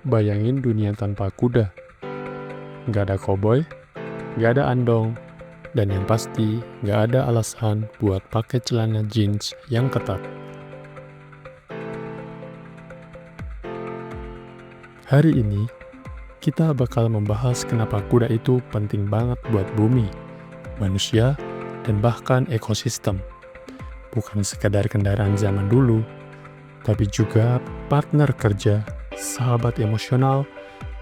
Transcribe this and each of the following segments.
Bayangin dunia tanpa kuda. Nggak ada koboi, nggak ada andong, dan yang pasti nggak ada alasan buat pakai celana jeans yang ketat. Hari ini, kita bakal membahas kenapa kuda itu penting banget buat bumi, manusia, dan bahkan ekosistem. Bukan sekadar kendaraan zaman dulu, tapi juga partner kerja, sahabat emosional,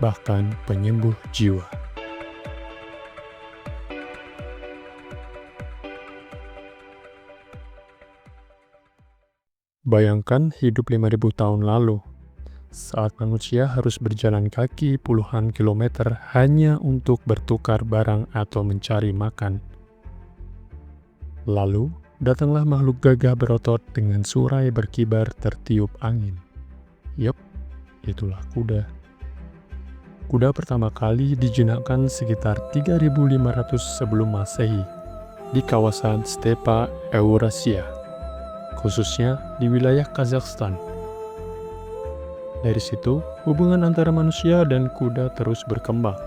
bahkan penyembuh jiwa. Bayangkan hidup 5.000 tahun lalu, saat manusia harus berjalan kaki puluhan kilometer hanya untuk bertukar barang atau mencari makan. Lalu, datanglah makhluk gagah berotot dengan surai berkibar tertiup angin. Yup, itulah kuda. Kuda pertama kali dijinakkan sekitar 3.500 sebelum Masehi di kawasan stepa Eurasia, khususnya di wilayah Kazakhstan. Dari situ, hubungan antara manusia dan kuda terus berkembang.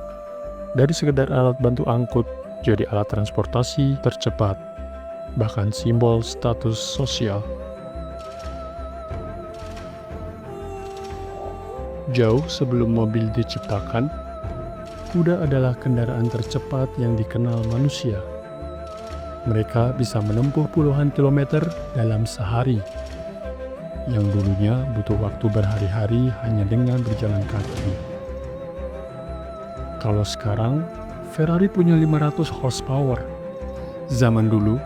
Dari sekedar alat bantu angkut, jadi alat transportasi tercepat, bahkan simbol status sosial. Jauh sebelum mobil diciptakan, kuda adalah kendaraan tercepat yang dikenal manusia. Mereka bisa menempuh puluhan kilometer dalam sehari, yang dulunya butuh waktu berhari-hari hanya dengan berjalan kaki. Kalau sekarang, Ferrari punya 500 horsepower. Zaman dulu,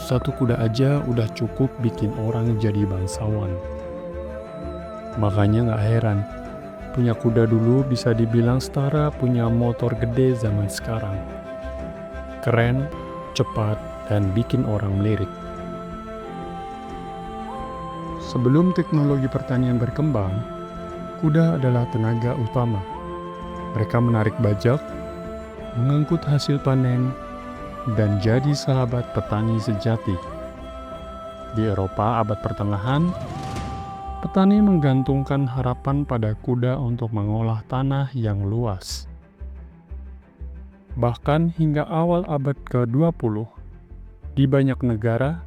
satu kuda aja udah cukup bikin orang jadi bangsawan. Makanya gak heran, punya kuda dulu bisa dibilang setara punya motor gede zaman sekarang. Keren, cepat, dan bikin orang melirik. Sebelum teknologi pertanian berkembang, kuda adalah tenaga utama. Mereka menarik bajak, mengangkut hasil panen, dan jadi sahabat petani sejati. Di Eropa abad pertengahan, petani menggantungkan harapan pada kuda untuk mengolah tanah yang luas. Bahkan hingga awal abad ke-20, di banyak negara,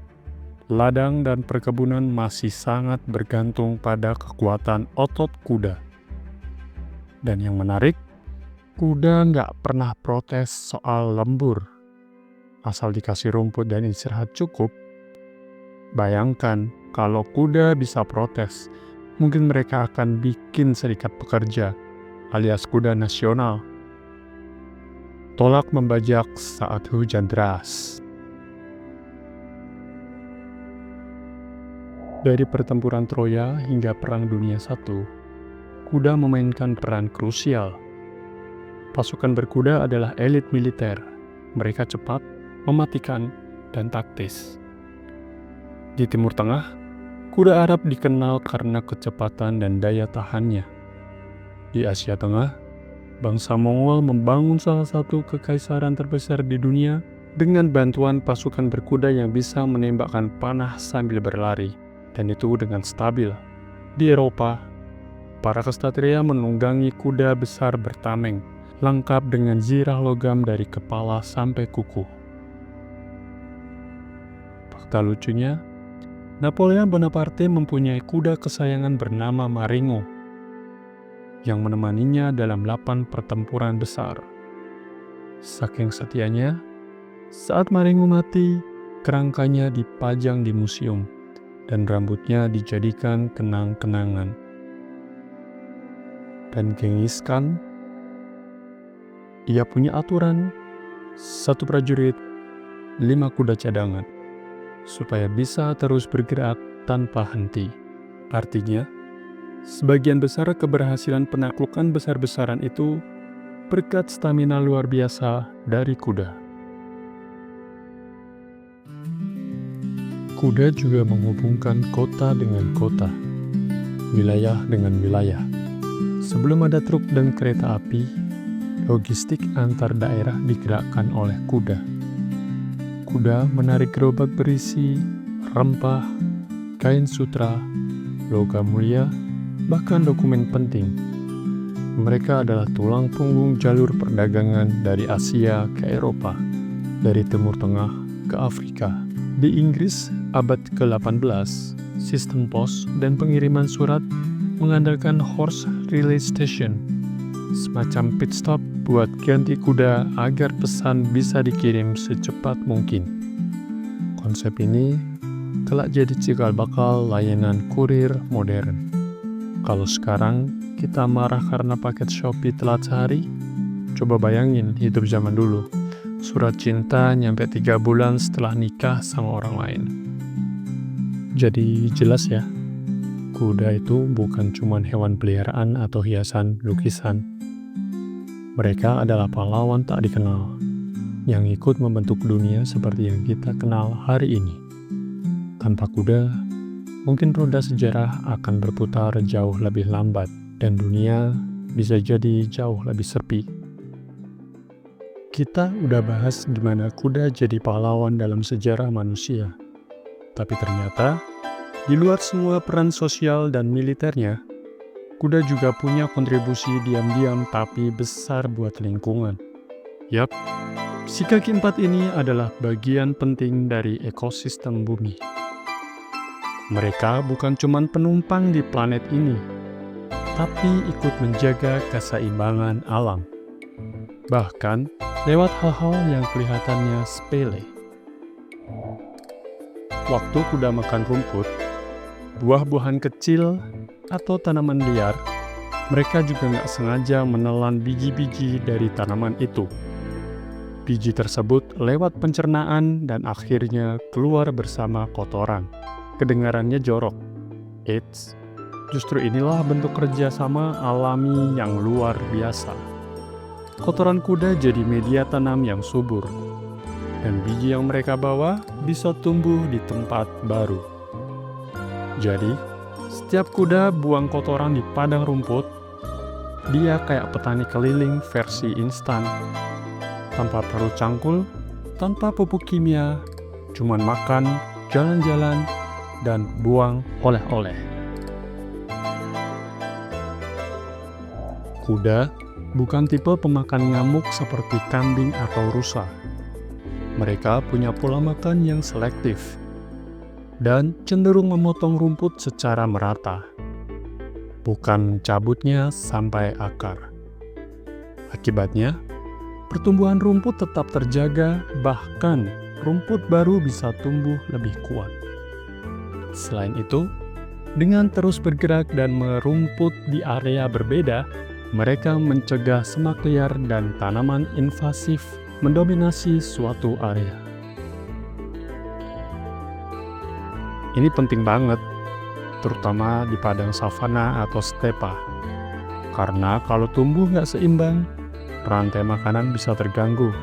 ladang dan perkebunan masih sangat bergantung pada kekuatan otot kuda. Dan yang menarik, kuda nggak pernah protes soal lembur. Asal dikasih rumput dan istirahat cukup. Bayangkan kalau kuda bisa protes, mungkin mereka akan bikin serikat pekerja, alias kuda nasional. Tolak membajak saat hujan deras. Dari pertempuran Troya hingga Perang Dunia I, kuda memainkan peran krusial. Pasukan berkuda adalah elit militer. Mereka cepat, mematikan, dan taktis. Di Timur Tengah, kuda Arab dikenal karena kecepatan dan daya tahannya. Di Asia Tengah, bangsa Mongol membangun salah satu kekaisaran terbesar di dunia dengan bantuan pasukan berkuda yang bisa menembakkan panah sambil berlari. Dan itu dengan stabil. Di Eropa, para kesatria menunggangi kuda besar bertameng, lengkap dengan zirah logam dari kepala sampai kuku. Fakta lucunya, Napoleon Bonaparte mempunyai kuda kesayangan bernama Marengo, yang menemaninya dalam 8 pertempuran besar. Saking setianya, saat Marengo mati, kerangkanya dipajang di museum, dan rambutnya dijadikan kenang-kenangan. Dan Genghis Khan, ia punya aturan, 1 prajurit, 5 kuda cadangan, supaya bisa terus bergerak tanpa henti. Artinya, sebagian besar keberhasilan penaklukan besar-besaran itu berkat stamina luar biasa dari kuda. Kuda juga menghubungkan kota dengan kota, wilayah dengan wilayah. Sebelum ada truk dan kereta api, logistik antar daerah digerakkan oleh kuda. Kuda menarik gerobak berisi rempah, kain sutra, logam mulia, bahkan dokumen penting. Mereka adalah tulang punggung jalur perdagangan dari Asia ke Eropa, dari Timur Tengah ke Afrika. Di Inggris abad ke-18, sistem pos dan pengiriman surat mengandalkan horse relay station, semacam pit stop buat ganti kuda agar pesan bisa dikirim secepat mungkin. Konsep ini kelak jadi cikal bakal layanan kurir modern. Kalau sekarang kita marah karena paket Shopee telat sehari, coba bayangin hidup zaman dulu. Surat cinta nyampe 3 bulan setelah nikah sama orang lain. Jadi jelas ya, kuda itu bukan cuma hewan peliharaan atau hiasan lukisan. Mereka adalah pahlawan tak dikenal, yang ikut membentuk dunia seperti yang kita kenal hari ini. Tanpa kuda, mungkin roda sejarah akan berputar jauh lebih lambat, dan dunia bisa jadi jauh lebih sepi. Kita udah bahas gimana kuda jadi pahlawan dalam sejarah manusia. Tapi ternyata, di luar semua peran sosial dan militernya, kuda juga punya kontribusi diam-diam tapi besar buat lingkungan. Yap, si kaki empat ini adalah bagian penting dari ekosistem bumi. Mereka bukan cuma penumpang di planet ini, tapi ikut menjaga keseimbangan alam. Bahkan lewat hal-hal yang kelihatannya sepele. Waktu kuda makan rumput, buah-buahan kecil, atau tanaman liar, mereka juga nggak sengaja menelan biji-biji dari tanaman itu. Biji tersebut lewat pencernaan dan akhirnya keluar bersama kotoran. Kedengarannya jorok. Eits, justru inilah bentuk kerjasama alami yang luar biasa. Kotoran kuda jadi media tanam yang subur, dan biji yang mereka bawa bisa tumbuh di tempat baru. Jadi, setiap kuda buang kotoran di padang rumput, dia kayak petani keliling versi instan. Tanpa perlu cangkul, tanpa pupuk kimia, cuman makan, jalan-jalan, dan buang oleh-oleh. Kuda bukan tipe pemakan ngamuk seperti kambing atau rusa. Mereka punya pola makan yang selektif dan cenderung memotong rumput secara merata, bukan mencabutnya sampai akar. Akibatnya, pertumbuhan rumput tetap terjaga, bahkan rumput baru bisa tumbuh lebih kuat. Selain itu, dengan terus bergerak dan merumput di area berbeda, mereka mencegah semak liar dan tanaman invasif mendominasi suatu area. Ini penting banget, terutama di padang savana atau stepa. Karena kalau tumbuh nggak seimbang, rantai makanan bisa terganggu.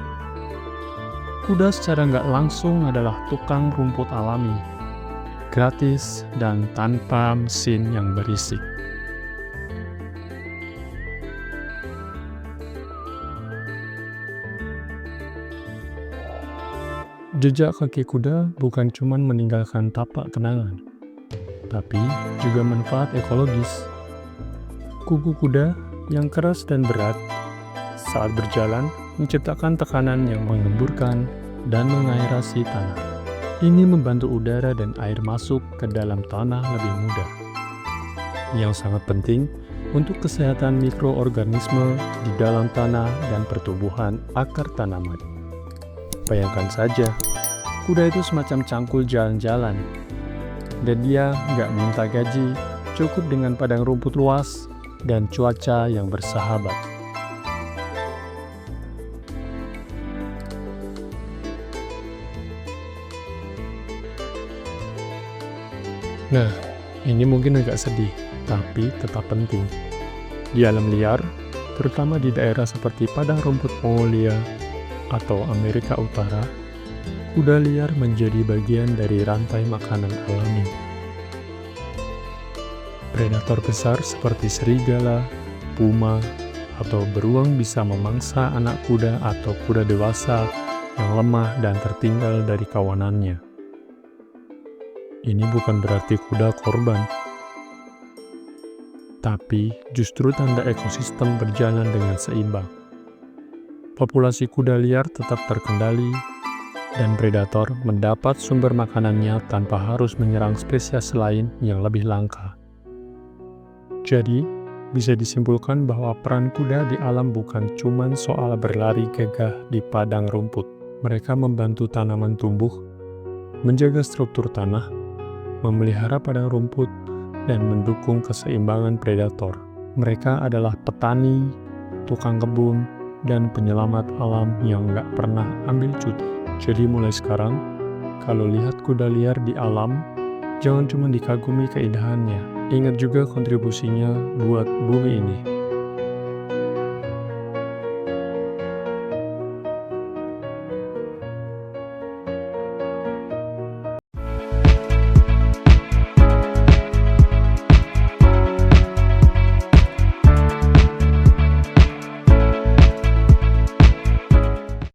Kuda secara nggak langsung adalah tukang rumput alami, gratis dan tanpa mesin yang berisik. Jejak kaki kuda bukan cuma meninggalkan tapak kenangan, tapi juga manfaat ekologis. Kuku kuda yang keras dan berat saat berjalan menciptakan tekanan yang mengemburkan dan mengaerasi tanah. Ini membantu udara dan air masuk ke dalam tanah lebih mudah, yang sangat penting untuk kesehatan mikroorganisme di dalam tanah dan pertumbuhan akar tanaman. Bayangkan saja, kuda itu semacam cangkul jalan-jalan, dan dia nggak minta gaji, cukup dengan padang rumput luas dan cuaca yang bersahabat. Nah, ini mungkin agak sedih, tapi tetap penting. Di alam liar, terutama di daerah seperti padang rumput Mongolia atau Amerika Utara, kuda liar menjadi bagian dari rantai makanan alami. Predator besar seperti serigala, puma, atau beruang bisa memangsa anak kuda atau kuda dewasa yang lemah dan tertinggal dari kawanannya. Ini bukan berarti kuda korban. tapi justru tanda ekosistem berjalan dengan seimbang. Populasi kuda liar tetap terkendali, dan predator mendapat sumber makanannya tanpa harus menyerang spesies lain yang lebih langka. Jadi, bisa disimpulkan bahwa peran kuda di alam bukan cuma soal berlari gagah di padang rumput. Mereka membantu tanaman tumbuh, menjaga struktur tanah, memelihara padang rumput, dan mendukung keseimbangan predator. Mereka adalah petani, tukang kebun, dan penyelamat alam yang nggak pernah ambil cuti. Jadi mulai sekarang, kalau lihat kuda liar di alam, jangan cuma dikagumi keindahannya, ingat juga kontribusinya buat bumi ini.